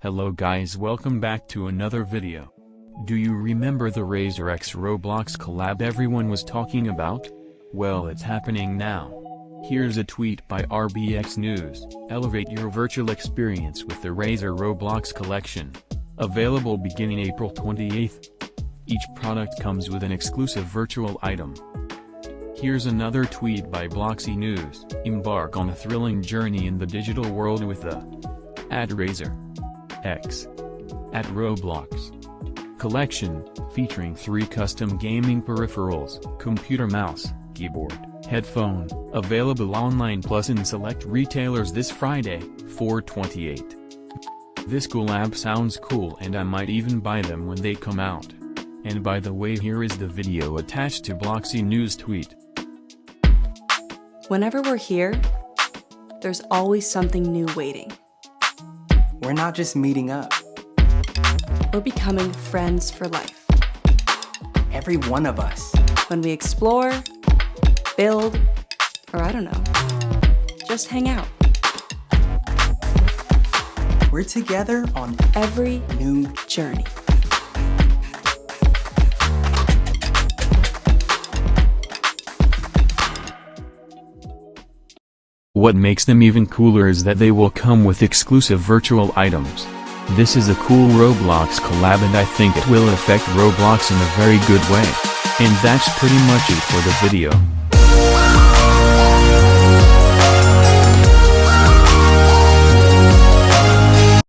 Hello guys, welcome back to another video. Do you remember the Razor X Roblox collab everyone was talking about? Well, it's happening now. Here's a tweet by RBX News. Elevate your virtual experience with the Razor Roblox collection. Available beginning April 28th. Each product comes with an exclusive virtual item. Here's another tweet by Bloxy News. Embark on a thrilling journey in the digital world with the Razor X Roblox collection, featuring 3 custom gaming peripherals: computer, mouse, keyboard, headphone, available online plus in select retailers this Friday, 4/28. This collab sounds cool and I might even buy them when they come out. And by the way, here is the video attached to Bloxy News tweet. Whenever we're here, there's always something new waiting. We're not just meeting up. We're becoming friends for life. Every one of us. When we explore, build, or I don't know, just hang out. We're together on Every new journey. What makes them even cooler is that they will come with exclusive virtual items. This is a cool Roblox collab and I think it will affect Roblox in a very good way. And that's pretty much it for the video.